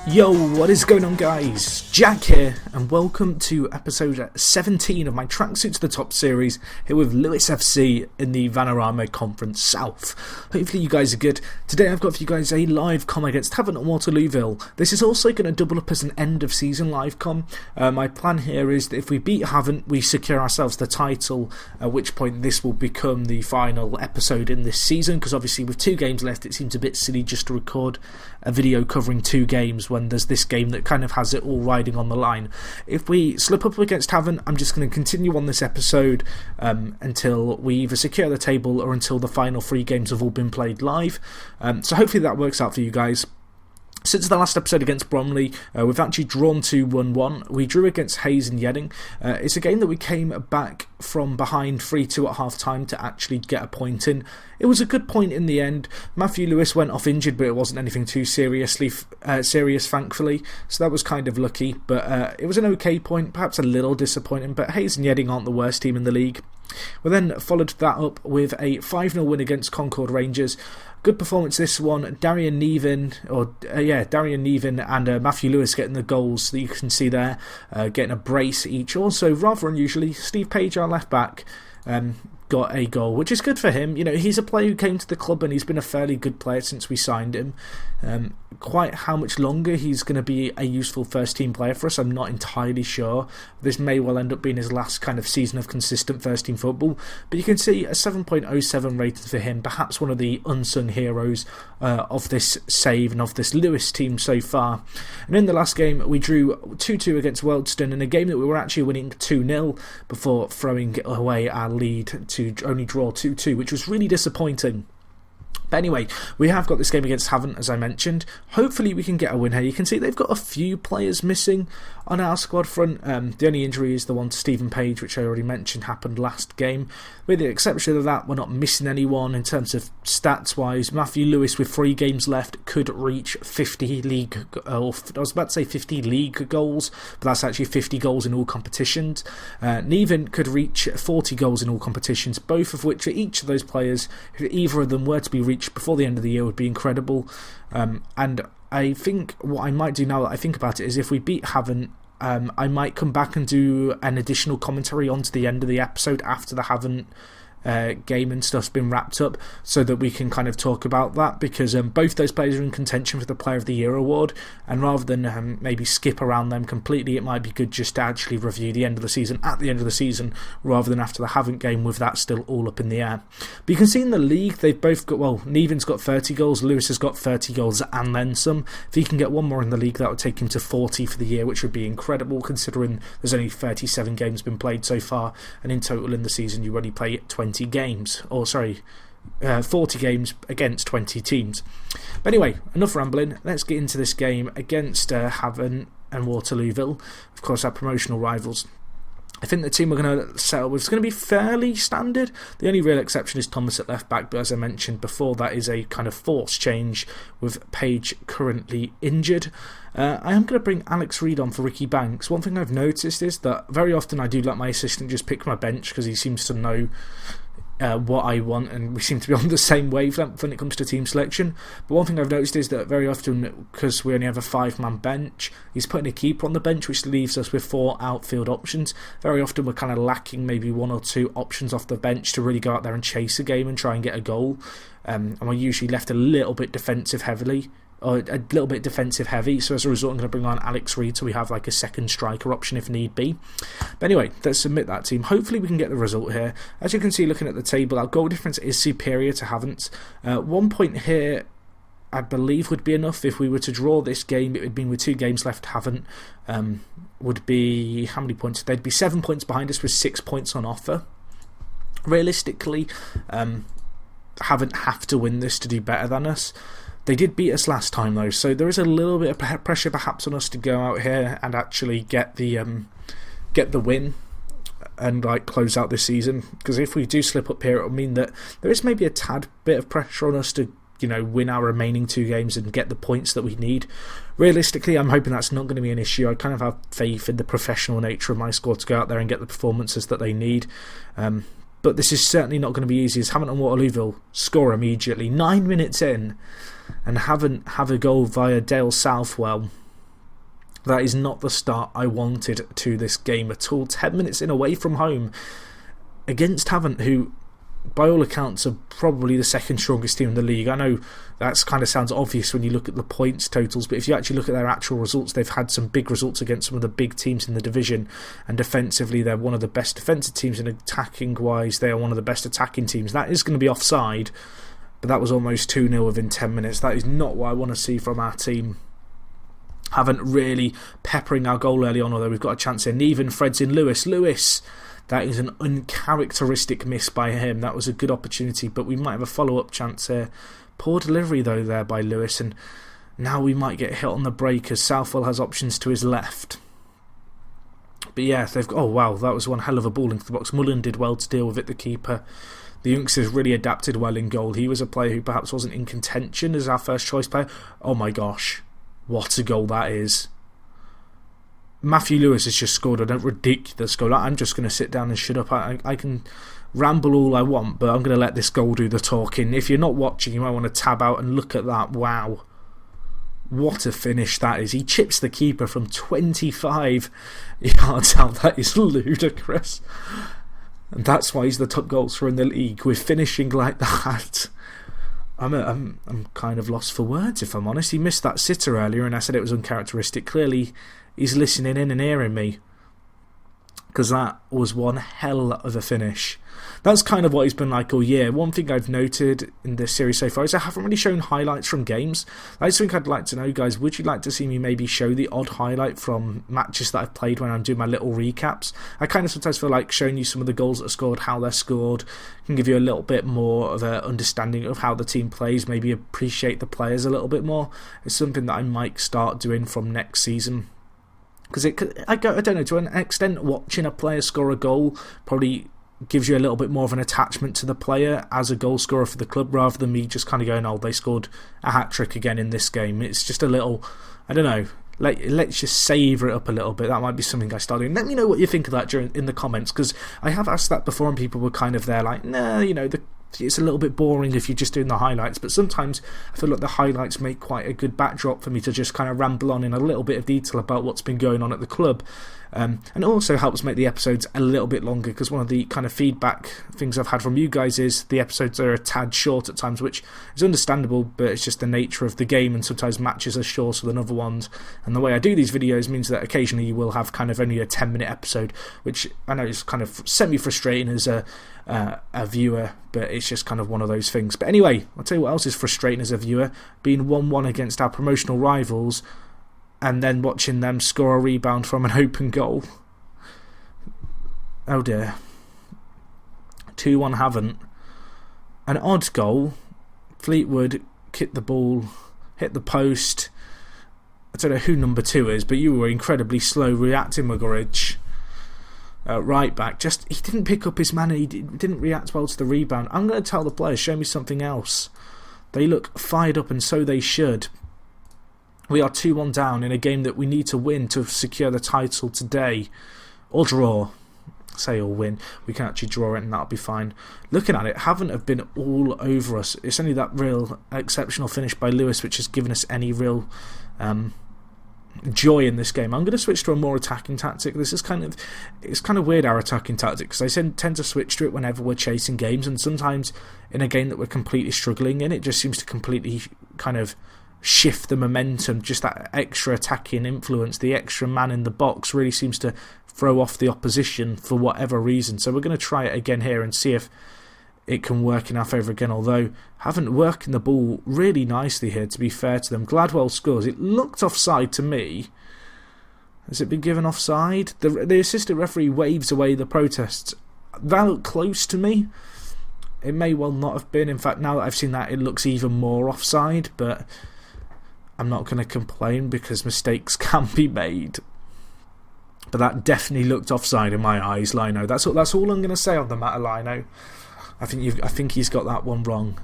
Yo, what is going on, guys? Jack here, and welcome to episode 17 of my Tracksuit to the Top series here with Lewis FC in the Vanarama Conference South. Hopefully you guys are good. Today I've got for you guys a live com against Havant and Waterlooville. This is also going to double up as an end of season live com. My plan here is that if we beat Havant, we secure ourselves the title, at which point this will become the final episode in this season, because obviously with 2 games left it seems a bit silly just to record a video covering 2 games when there's this game that kind of has it all riding on the line. If we slip up against Havant, I'm just going to continue on this episode until we either secure the table or until the final 3 games have all been played live. So hopefully that works out for you guys. Since the last episode against Bromley, we've actually drawn 2-1-1. We drew against Hayes and Yedding. It's a game that we came back from behind 3-2 at half-time to actually get a point in. It was a good point in the end. Matthew Lewis went off injured, but it wasn't anything too serious, thankfully. So that was kind of lucky, but it was an okay point, perhaps a little disappointing, but Hayes and Yedding aren't the worst team in the league. We then followed that up with a 5-0 win against Concord Rangers. Good performance this one. Darian Nevin and Matthew Lewis getting the goals that you can see there, getting a brace each. Also, rather unusually, Steve Page, our left back, got a goal, which is good for him. You know, he's a player who came to the club and he's been a fairly good player since we signed him. Quite how much longer he's going to be a useful first team player for us, I'm not entirely sure. This may well end up being his last kind of season of consistent first team football, but you can see a 7.07 rating for him, perhaps one of the unsung heroes of this save and of this Lewis team so far. And in the last game we drew 2-2 against Wealdstone in a game that we were actually winning 2-0 before throwing away our lead to only draw 2-2, which was really disappointing. But anyway, we have got this game against Havant, as I mentioned. Hopefully we can get a win here. You can see they've got a few players missing on our squad front. The only injury is the one to Stephen Page, which I already mentioned happened last game. With the exception of that, we're not missing anyone in terms of stats-wise. Matthew Lewis, with 3 games left, could reach 50 league... I was about to say 50 league goals, but that's actually 50 goals in all competitions. Nevin could reach 40 goals in all competitions, both of which, for each of those players, if either of them were to be reached before the end of the year, would be incredible. And I think what I might do now that I think about it is if we beat Havant, I might come back and do an additional commentary onto the end of the episode after the Havant game and stuff's been wrapped up, so that we can kind of talk about that, because both those players are in contention for the Player of the Year award, and rather than maybe skip around them completely, it might be good just to actually review the end of the season at the end of the season rather than after the Havant game, with that still all up in the air. But you can see in the league they've both got, well, Nevin's got 30 goals, Lewis has got 30 goals and then some. If he can get one more in the league, that would take him to 40 for the year, which would be incredible considering there's only 37 games been played so far, and in total in the season you only play 20 games, 40 games against 20 teams. But anyway, enough rambling, let's get into this game against Havant and Waterlooville, of course our promotional rivals. I think the team we're going to settle with is going to be fairly standard. The only real exception is Thomas at left back, but as I mentioned before, that is a kind of forced change with Page currently injured. I am going to bring Alex Reid on for Ricky Banks. One thing I've noticed is that very often I do let my assistant just pick my bench, because he seems to know what I want, and we seem to be on the same wavelength when it comes to team selection. But one thing I've noticed is that very often, because we only have a 5-man bench, he's putting a keeper on the bench, which leaves us with 4 outfield options. Very often we're kind of lacking maybe 1 or 2 options off the bench to really go out there and chase a game and try and get a goal, and we're usually left a little bit defensive heavy, so as a result I'm going to bring on Alex Reid so we have like a second striker option if need be. But anyway, let's submit that team. Hopefully we can get the result here. As you can see, looking at the table, our goal difference is superior to Havant's. 1 point here I believe would be enough. If we were to draw this game, it would mean with 2 games left, Havant would be, how many points? They'd be 7 points behind us with 6 points on offer. Realistically, Havant have to win this to do better than us. They did beat us last time though, so there is a little bit of pressure perhaps on us to go out here and actually get the win and like close out this season, because if we do slip up here, it will mean that there is maybe a tad bit of pressure on us to, you know, win our remaining 2 games and get the points that we need. Realistically, I'm hoping that's not going to be an issue. I kind of have faith in the professional nature of my squad to go out there and get the performances that they need. But this is certainly not going to be easy, as Havant and Waterlooville score immediately 9 minutes in and have a goal via Dale Southwell. That is not the start I wanted to this game at all. 10 minutes in away from home against Havant, who by all accounts are probably the second strongest team in the league. I know that kind of sounds obvious when you look at the points totals, but if you actually look at their actual results, they've had some big results against some of the big teams in the division, and defensively they're one of the best defensive teams, and attacking wise they are one of the best attacking teams. That is going to be offside, but that was almost 2-0 within 10 minutes. That is not what I want to see from our team. Haven't really peppering our goal early on, although we've got a chance here. Neven threads in Lewis, that is an uncharacteristic miss by him. That was a good opportunity, but we might have a follow-up chance here. Poor delivery though there by Lewis, and now we might get hit on the break as Southwell has options to his left. But yeah, oh wow, that was one hell of a ball into the box. Mullen did well to deal with it, the keeper. The youngsters really adapted well in goal. He was a player who perhaps wasn't in contention as our first choice player. Oh my gosh, what a goal that is. Matthew Lewis has just scored a ridiculous goal. I'm just going to sit down and shut up. I can ramble all I want, but I'm going to let this goal do the talking. If you're not watching, you might want to tab out and look at that. Wow. What a finish that is. He chips the keeper from 25 yards out. That is ludicrous. And that's why he's the top goal scorer in the league with finishing like that. I'm kind of lost for words, if I'm honest. He missed that sitter earlier and I said it was uncharacteristic. Clearly he's listening in and hearing me, because that was one hell of a finish. That's kind of what he's been like all year. One thing I've noted in this series so far is I haven't really shown highlights from games. I just think I'd like to know, guys, would you like to see me maybe show the odd highlight from matches that I've played when I'm doing my little recaps? I kind of sometimes feel like showing you some of the goals that are scored, how they're scored, can give you a little bit more of an understanding of how the team plays, maybe appreciate the players a little bit more. It's something that I might start doing from next season. Because I don't know, to an extent, watching a player score a goal probably gives you a little bit more of an attachment to the player as a goal scorer for the club, rather than me just kind of going, oh, they scored a hat-trick again in this game. It's just a little, I don't know, let's just savour it up a little bit. That might be something I start doing. Let me know what you think of that in the comments, because I have asked that before and people were kind of there like, nah, you know, it's a little bit boring if you're just doing the highlights, but sometimes I feel like the highlights make quite a good backdrop for me to just kind of ramble on in a little bit of detail about what's been going on at the club. And it also helps make the episodes a little bit longer, because one of the kind of feedback things I've had from you guys is the episodes are a tad short at times, which is understandable, but it's just the nature of the game, and sometimes matches are shorter than other ones. And the way I do these videos means that occasionally you will have kind of only a 10-minute episode, which I know is kind of semi-frustrating as a viewer, but it's just kind of one of those things. But anyway, I'll tell you what else is frustrating as a viewer, being 1-1 against our promotional rivals and then watching them score a rebound from an open goal. Oh dear. 2-1 Havant. An odd goal. Fleetwood kicked the ball, hit the post. I don't know who number 2 is, but you were incredibly slow reacting, Muggeridge. Right back, he didn't pick up his man, and he didn't react well to the rebound. I'm going to tell the players, show me something else. They look fired up, and so they should. We are 2-1 down in a game that we need to win to secure the title today. Or draw. Say or win. We can actually draw it and that'll be fine. Looking at it, haven't have been all over us. It's only that real exceptional finish by Lewis which has given us any real joy in this game. I'm going to switch to a more attacking tactic. This is kind of weird, our attacking tactic, because I tend to switch to it whenever we're chasing games, and sometimes in a game that we're completely struggling in, it just seems to completely kind of shift the momentum. Just that extra attacking influence, the extra man in the box really seems to throw off the opposition for whatever reason. So we're going to try it again here and see if it can work in our favour again, although haven't working the ball really nicely here, to be fair to them. Gladwell scores. It looked offside to me. Has it been given offside? The assistant referee waves away the protests. That looked close to me. It may well not have been. In fact, now that I've seen that, it looks even more offside, but I'm not going to complain because mistakes can be made. But that definitely looked offside in my eyes, Lino. That's all I'm going to say on the matter, Lino. I think he's got that one wrong.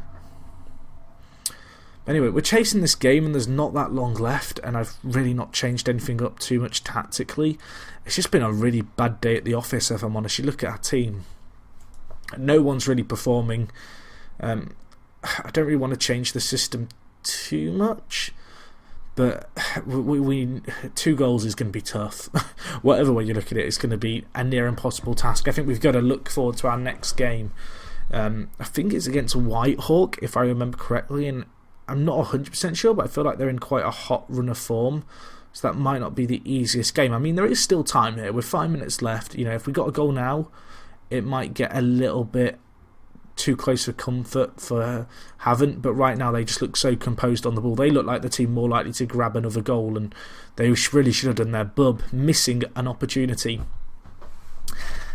Anyway, we're chasing this game and there's not that long left, and I've really not changed anything up too much tactically. It's just been a really bad day at the office, if I'm honest. You look at our team, no one's really performing. I don't really want to change the system too much, But we 2 goals is going to be tough. Whatever way you look at it, it's going to be a near impossible task. I think we've got to look forward to our next game. I think it's against Whitehawk, if I remember correctly, and I'm not 100% sure, but I feel like they're in quite a hot run of form, so that might not be the easiest game. I mean, there is still time here. With 5 minutes left, if we got a goal now, it might get a little bit too close for comfort for Haven't, but right now they just look so composed on the ball. They look like the team more likely to grab another goal, and they really should have done their bub, missing an opportunity.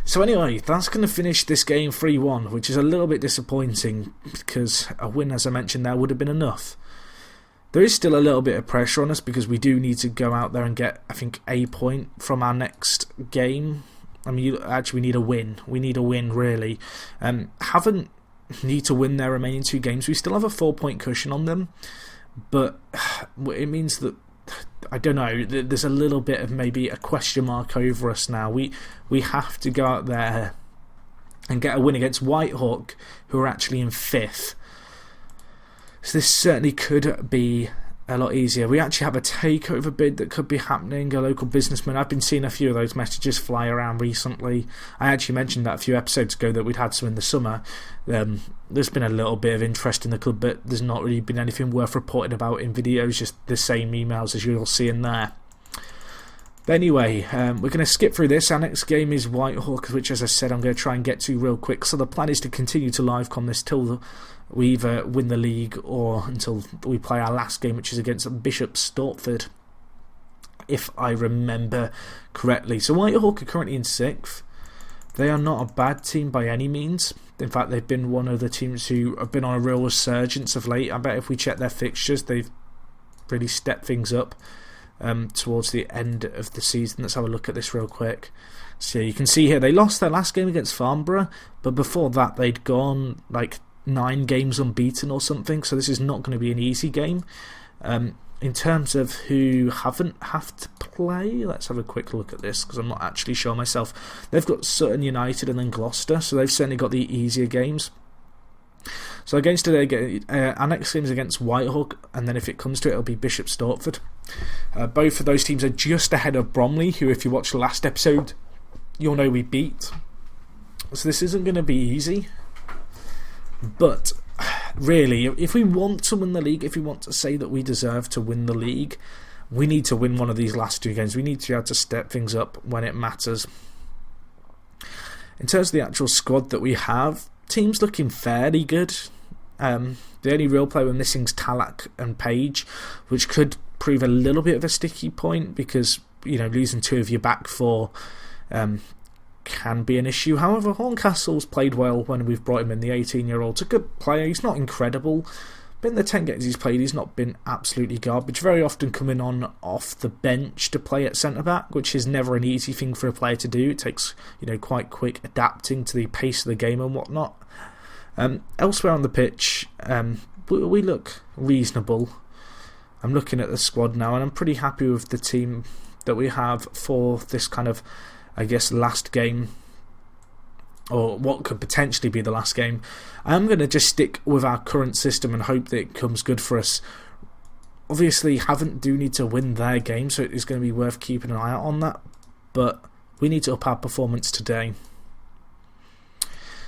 So anyway, that's going to finish this game 3-1, which is a little bit disappointing because a win, as I mentioned there, would have been enough. There is still a little bit of pressure on us because we do need to go out there and get, I think, a point from our next game. I mean, actually, we need a win. We need a win, really. Haven't need to win their remaining 2 games. We still have a 4-point cushion on them, but it means that, I don't know, there's a little bit of maybe a question mark over us now. We have to go out there and get a win against Whitehawk, who are actually in 5th. So this certainly could be a lot easier. We actually have a takeover bid that could be happening, a local businessman. I've been seeing a few of those messages fly around recently. I actually mentioned that a few episodes ago that we'd had some in the summer. There's been a little bit of interest in the club, but there's not really been anything worth reporting about in videos, just the same emails as you'll see in there. But anyway, we're going to skip through this. Our next game is Whitehawk, which, as I said, I'm going to try and get to real quick. So the plan is to continue to livecom this till we either win the league or until we play our last game, which is against Bishop Stortford, if I remember correctly. So Whitehawk are currently in 6th. They are not a bad team by any means. In fact, they've been one of the teams who have been on a real resurgence of late. I bet if we check their fixtures, they've really stepped things up towards the end of the season. Let's have a look at this real quick. So you can see here they lost their last game against Farnborough, but before that they'd gone like 9 games unbeaten or something, so this is not going to be an easy game. In terms of who haven't have to play, let's have a quick look at this because I'm not actually sure myself. They've got Sutton United and then Gloucester, so they've certainly got the easier games. So against today, our next game is against Whitehawk, and then if it comes to it, it'll be Bishop Stortford. Both of those teams are just ahead of Bromley, who, if you watched the last episode, you'll know we beat. So this isn't going to be easy. But really, if we want to win the league, if we want to say that we deserve to win the league, we need to win one of these last 2 games. We need to be able to step things up when it matters. In terms of the actual squad that we have, team's looking fairly good. The only real player we're missing is Talak and Page, which could prove a little bit of a sticky point because, losing 2 of your back 4 can be an issue. However, Horncastle's played well when we've brought him in. The 18-year-old's a good player. He's not incredible, but in the 10 games he's played, he's not been absolutely garbage. Very often coming on off the bench to play at centre-back, which is never an easy thing for a player to do. It takes quite quick adapting to the pace of the game and whatnot. Elsewhere on the pitch, we look reasonable. I'm looking at the squad now, and I'm pretty happy with the team that we have for this kind of, I guess, last game, or what could potentially be the last game. I'm going to just stick with our current system and hope that it comes good for us. Obviously, Haven't do need to win their game, so it's going to be worth keeping an eye out on that, but we need to up our performance today.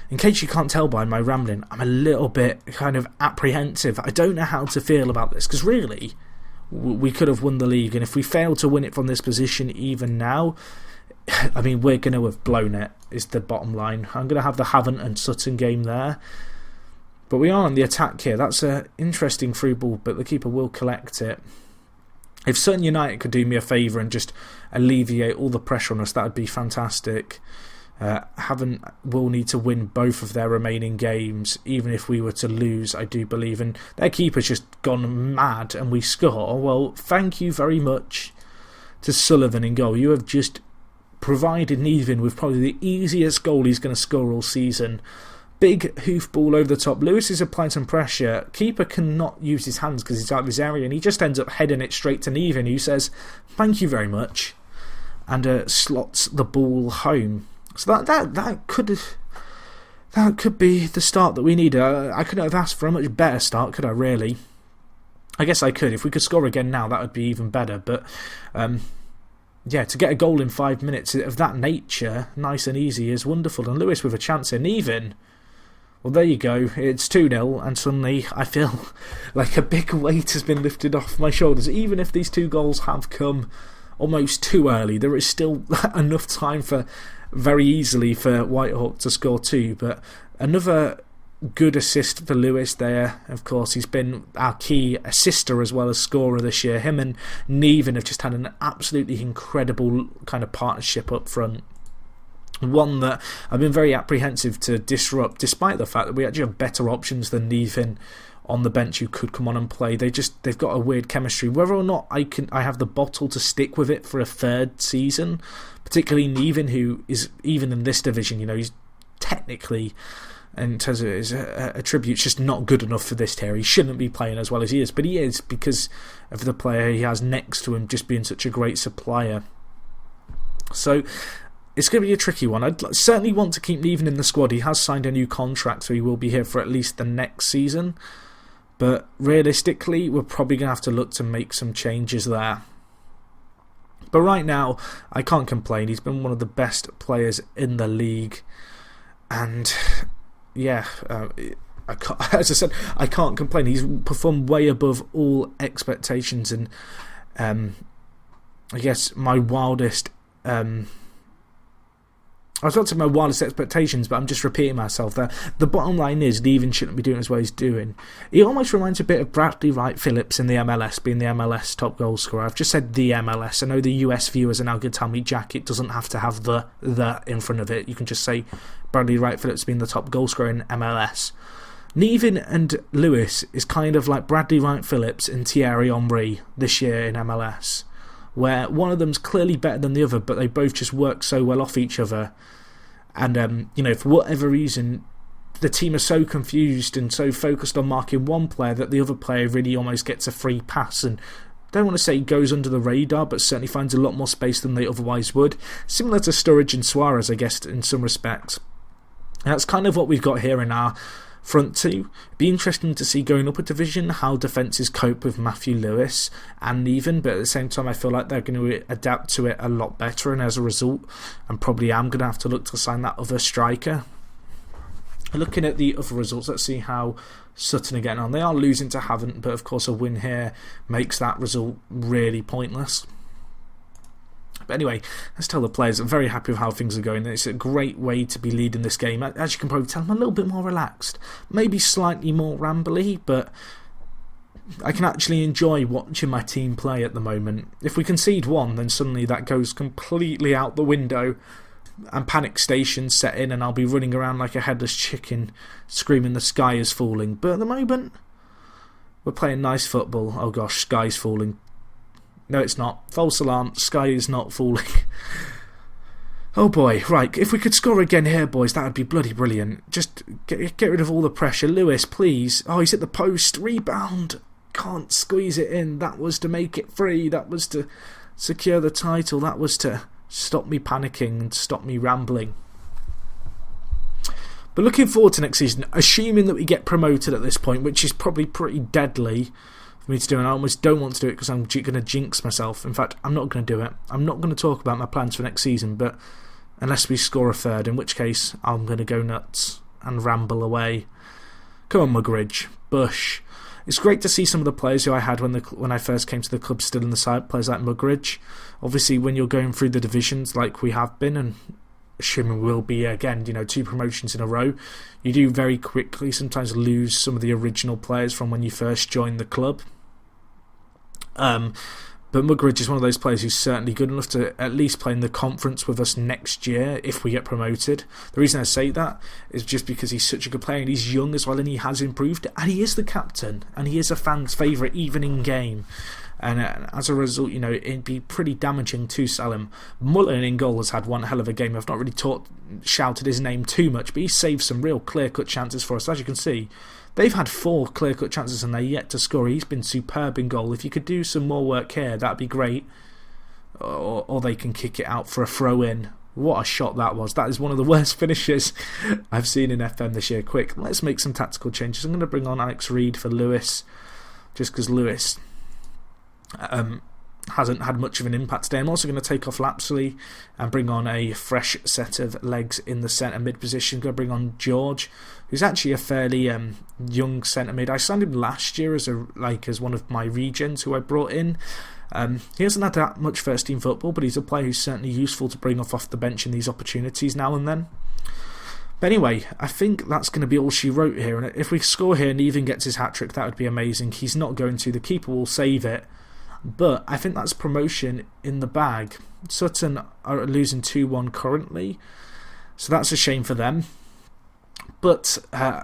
In case you can't tell by my rambling, I'm a little bit kind of apprehensive. I don't know how to feel about this, because really, we could have won the league, and if we fail to win it from this position even now, I mean, we're going to have blown it, is the bottom line. I'm going to have the Haven't and Sutton game there. But we are on the attack here. That's an interesting through ball, but the keeper will collect it. If Sutton United could do me a favour and just alleviate all the pressure on us, that would be fantastic. Haven't will need to win both of their remaining games, even if we were to lose, I do believe. And their keeper's just gone mad and we score. Well, thank you very much to Sullivan in goal. You have just provided Nevin with probably the easiest goal he's going to score all season. Big hoof ball over the top. Lewis is applying some pressure. Keeper cannot use his hands because he's out of his area, and he just ends up heading it straight to Nevin, who says, "Thank you very much," and slots the ball home. So that could be the start that we need. I couldn't have asked for a much better start, could I really? I guess I could. If we could score again now, that would be even better. But yeah, to get a goal in 5 minutes of that nature, nice and easy, is wonderful. And Lewis with a chance in even. Well, there you go. It's 2-0, and suddenly I feel like a big weight has been lifted off my shoulders. Even if these 2 goals have come almost too early, there is still enough time for very easily for Whitehawk to score 2. But another good assist for Lewis there. Of course, he's been our key assister as well as scorer this year. Him and Neven have just had an absolutely incredible kind of partnership up front. One that I've been very apprehensive to disrupt, despite the fact that we actually have better options than Neven on the bench who could come on and play. They've got a weird chemistry. Whether or not I have the bottle to stick with it for a 3rd season, particularly Neven, who is even in this division, he's technically, in terms of his attributes, just not good enough for this tier. He shouldn't be playing as well as he is, but he is because of the player he has next to him just being such a great supplier. So it's going to be a tricky one. I'd certainly want to keep Neven in the squad. He has signed a new contract, so he will be here for at least the next season. But realistically, we're probably going to have to look to make some changes there. But right now, I can't complain. He's been one of the best players in the league. And yeah, as I said, I can't complain. He's performed way above all expectations. And I guess my wildest... I was about to say my wildest expectations, but I'm just repeating myself there. The bottom line is, Neven shouldn't be doing as well as he's doing. He almost reminds a bit of Bradley Wright Phillips in the MLS, being the MLS top goal scorer. I've just said the MLS. I know the US viewers are now going to tell me, Jack, it doesn't have to have the in front of it. You can just say Bradley Wright Phillips being the top goal scorer in MLS. Neven and Lewis is kind of like Bradley Wright Phillips and Thierry Henry this year in MLS, where one of them's clearly better than the other, but they both just work so well off each other. And, for whatever reason, the team are so confused and so focused on marking one player that the other player really almost gets a free pass. And I don't want to say goes under the radar, but certainly finds a lot more space than they otherwise would. Similar to Sturridge and Suarez, I guess, in some respects. And that's kind of what we've got here in our front 2. It'd be interesting to see going up a division how defences cope with Matthew Lewis and Neven, but at the same time I feel like they're going to adapt to it a lot better, and as a result I probably am going to have to look to sign that other striker. Looking at the other results, let's see how Sutton are getting on. They are losing to Havant, but of course a win here makes that result really pointless. But anyway, let's tell the players I'm very happy with how things are going. It's a great way to be leading this game. As you can probably tell, I'm a little bit more relaxed. Maybe slightly more rambly, but I can actually enjoy watching my team play at the moment. If we concede 1, then suddenly that goes completely out the window and panic stations set in, and I'll be running around like a headless chicken screaming the sky is falling. But at the moment, we're playing nice football. Oh gosh, sky's falling. No, it's not. False alarm. Sky is not falling. Oh boy. Right, if we could score again here, boys, that would be bloody brilliant. Just get rid of all the pressure. Lewis, please. Oh, he's at the post. Rebound. Can't squeeze it in. That was to make it free. That was to secure the title. That was to stop me panicking and stop me rambling. But looking forward to next season, assuming that we get promoted at this point, which is probably pretty deadly for me to do, and I almost don't want to do it because I'm going to jinx myself. In fact, I'm not going to do it. I'm not going to talk about my plans for next season, but unless we score a 3rd, in which case I'm going to go nuts and ramble away. Come on, Mugridge, Bush. It's great to see some of the players who I had when I first came to the club still in the side, players like Mugridge. Obviously, when you're going through the divisions like we have been, and assuming we'll be again, 2 promotions in a row, you do very quickly sometimes lose some of the original players from when you first joined the club. But Mugridge is one of those players who's certainly good enough to at least play in the conference with us next year if we get promoted. The reason I say that is just because he's such a good player and he's young as well, and he has improved, and he is the captain and he is a fan's favourite even in game. And as a result, it'd be pretty damaging to sell him. Mullen in goal has had one hell of a game. I've not really shouted his name too much, but he's saved some real clear-cut chances for us. As you can see, they've had 4 clear-cut chances and they're yet to score. He's been superb in goal. If you could do some more work here, that'd be great. Or they can kick it out for a throw-in. What a shot that was. That is one of the worst finishes I've seen in FM this year. Quick, let's make some tactical changes. I'm going to bring on Alex Reid for Lewis. just because Lewis hasn't had much of an impact today. I'm also going to take off Lapsley and bring on a fresh set of legs in the centre mid position. Going to bring on George, who's actually a fairly young centre mid. I signed him last year as one of my regens who I brought in. He hasn't had that much first team football, but he's a player who's certainly useful to bring off the bench in these opportunities now and then. But anyway, I think that's going to be all she wrote here, and if we score here and Neven gets his hat-trick, that would be amazing. He's not going to. The keeper will save it. But I think that's promotion in the bag. Sutton are losing 2-1 currently, so that's a shame for them. But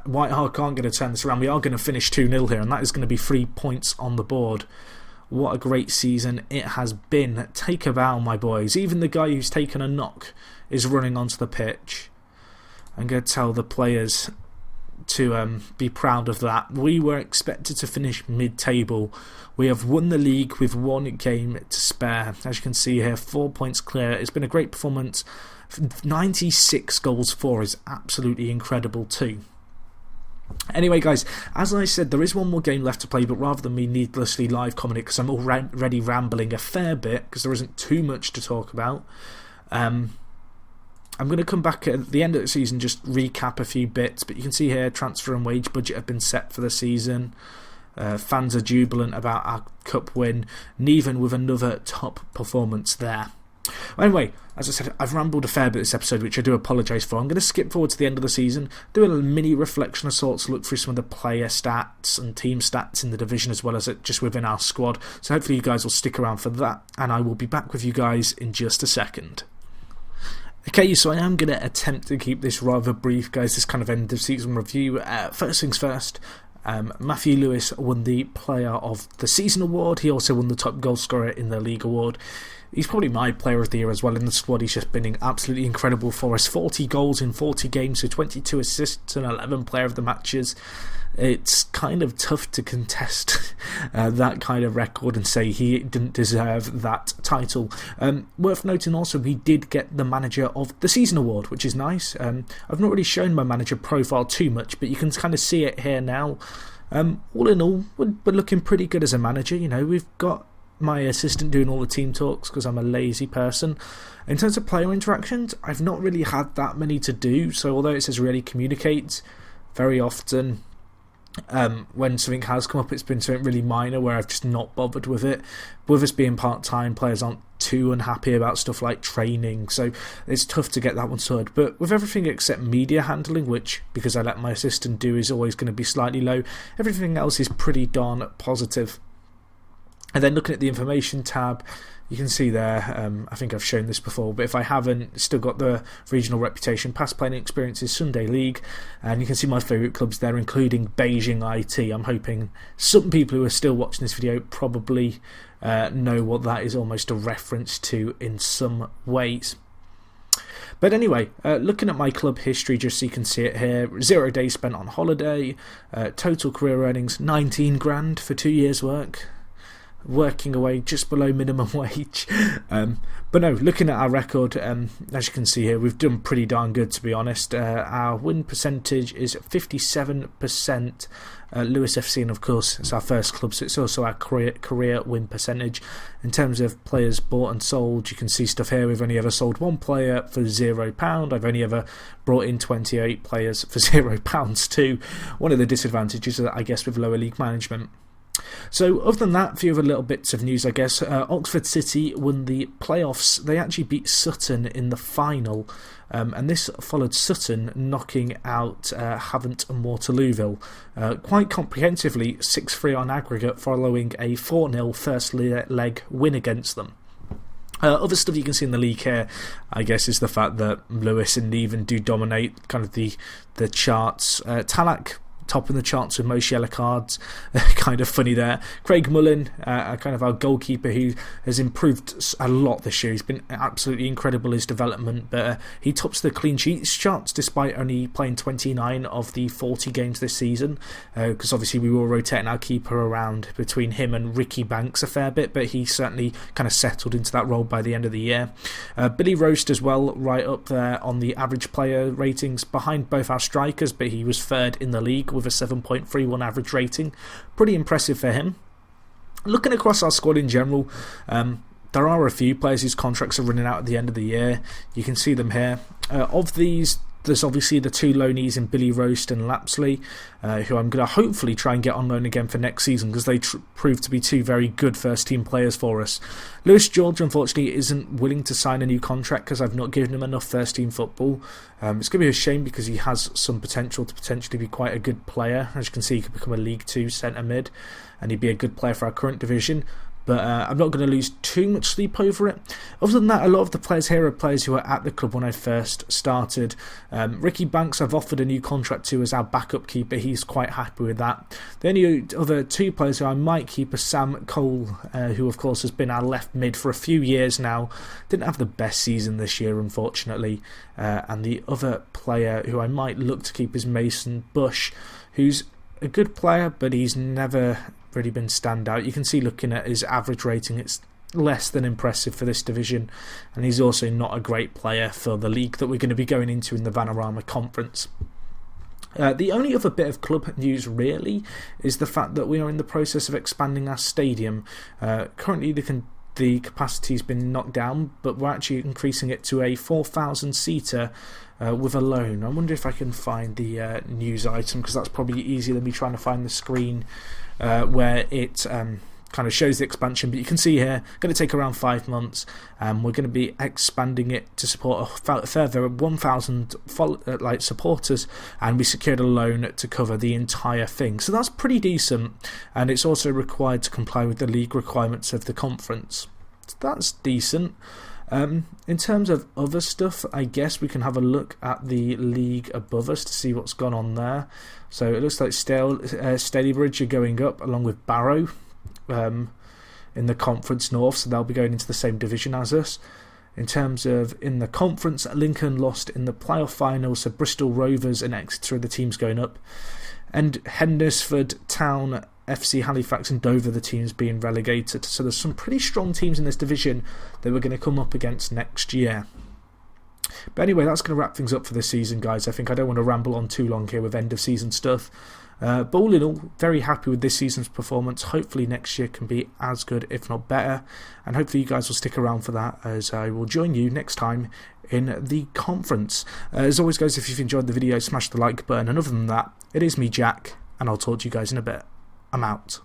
White Hart aren't going to turn this around. We are going to finish 2-0 here, and that is going to be 3 points on the board. What a great season it has been. Take a bow, my boys. Even the guy who's taken a knock is running onto the pitch. I'm going to tell the players to be proud of that. We were expected to finish mid-table. We have won the league with 1 game to spare. As you can see here, 4 points clear. It's been a great performance. 96 goals for is absolutely incredible too. Anyway guys, as I said, there is one more game left to play, but rather than me needlessly live commenting, because I'm already rambling a fair bit because there isn't too much to talk about, I'm going to come back at the end of the season, just recap a few bits. But you can see here, transfer and wage budget have been set for the season. Fans are jubilant about our cup win. Neven with another top performance there. Anyway, as I said, I've rambled a fair bit this episode, which I do apologise for. I'm going to skip forward to the end of the season, do a mini reflection of sorts, look through some of the player stats and team stats in the division as well as just within our squad. So hopefully you guys will stick around for that, and I will be back with you guys in just a second. Okay, so I am going to attempt to keep this rather brief, guys, this kind of end of season review. First things first, Matthew Lewis won the Player of the Season award. He also won the top goal scorer in the league award. He's probably my player of the year as well in the squad. He's just been absolutely incredible for us. 40 goals in 40 games, so 22 assists and 11 player of the matches. It's kind of tough to contest that kind of record and say he didn't deserve that title. Worth noting also, we did get the Manager of the Season award, which is nice. I've not really shown my manager profile too much, but you can kind of see it here now. All in all, we're looking pretty good as a manager. You know, we've got my assistant doing all the team talks because I'm a lazy person. In terms of player interactions, I've not really had that many to do, so although it says really communicate, very often when something has come up, it's been something really minor where I've just not bothered with it. With us being part-time, players aren't too unhappy about stuff like training, so it's tough to get that one sorted. But with everything except media handling, which, because I let my assistant do, is always going to be slightly low, everything else is pretty darn positive. And then looking at the information tab, you can see there, I think I've shown this before, but if I haven't, still got the regional reputation, past playing experiences, Sunday League, and you can see my favourite clubs there, including Beijing IT. I'm hoping some people who are still watching this video probably know what that is almost a reference to in some ways. But anyway, looking at my club history, just so you can see it here, 0 days spent on holiday, total career earnings 19 grand for 2 years' work. Working away just below minimum wage. But no, looking at our record, as you can see here, we've done pretty darn good, to be honest. Our win percentage is 57%. Lewis FC, and of course, it's our first club, so it's also our career win percentage. In terms of players bought and sold, you can see stuff here. We've only ever sold 1 player for £0. I've only ever brought in 28 players for £0 too. One of the disadvantages, I guess, with lower league management. So other than that, a few other little bits of news, I guess. Oxford City won the playoffs. They actually beat Sutton in the final, and this followed Sutton knocking out Havant and Waterlooville quite comprehensively, 6-3 on aggregate, following a 4-0 first leg win against them. Other stuff you can see in the league here, I guess, is the fact that Lewis and Neven do dominate kind of the charts. Talak topping the charts with most yellow cards. Kind of funny there. Craig Mullen, kind of our goalkeeper, who has improved a lot this year. He's been absolutely incredible, his development, but he tops the clean sheets charts despite only playing 29 of the 40 games this season, because obviously we were rotating our keeper around between him and Ricky Banks a fair bit, but he certainly kind of settled into that role by the end of the year. Billy Roast as well, right up there on the average player ratings, behind both our strikers, but he was third in the league with a 7.31 average rating. Pretty impressive for him. Looking across our squad in general, there are a few players whose contracts are running out at the end of the year. You can see them here. Of these, there's obviously the two loanees in Billy Roast and Lapsley, who I'm going to hopefully try and get on loan again for next season, because they prove to be two very good first team players for us. Lewis George unfortunately isn't willing to sign a new contract because I've not given him enough first team football. It's going to be a shame because he has some potential to potentially be quite a good player. As you can see, he could become a League 2 centre mid and he'd be a good player for our current division. But I'm not going to lose too much sleep over it. Other than that, a lot of the players here are players who were at the club when I first started. Ricky Banks I've offered a new contract to as our backup keeper. He's quite happy with that. The only other two players who I might keep are Sam Cole, who of course has been our left mid for a few years now. Didn't have the best season this year, unfortunately. And the other player who I might look to keep is Mason Bush, who's a good player, but he's never really been standout. You can see looking at his average rating, it's less than impressive for this division, and he's also not a great player for the league that we're going to be going into in the Vanarama Conference. The only other bit of club news really is the fact that we are in the process of expanding our stadium. Currently the capacity's been knocked down, but we're actually increasing it to a 4,000 seater with a loan. I wonder if I can find the news item, because that's probably easier than me trying to find the screen where it kind of shows the expansion. But you can see here, going to take around 5 months. We're going to be expanding it to support a further 1,000 supporters, and we secured a loan to cover the entire thing. So that's pretty decent, and it's also required to comply with the league requirements of the conference. So that's decent. In terms of other stuff, I guess we can have a look at the league above us to see what's gone on there. So it looks like Stalybridge are going up along with Barrow in the Conference North, so they'll be going into the same division as us. In terms of in the conference, Lincoln lost in the playoff final, so Bristol Rovers and Exeter are the teams going up. And Hendersford Town, FC Halifax and Dover, the teams being relegated. So there's some pretty strong teams in this division that we're going to come up against next year. But anyway, that's going to wrap things up for this season, guys. I think I don't want to ramble on too long here with end of season stuff. But all in all, very happy with this season's performance. Hopefully next year can be as good, if not better. And hopefully you guys will stick around for that, as I will join you next time in the conference. As always, guys, if you've enjoyed the video, smash the like button. And other than that, it is me, Jack, and I'll talk to you guys in a bit. I'm out.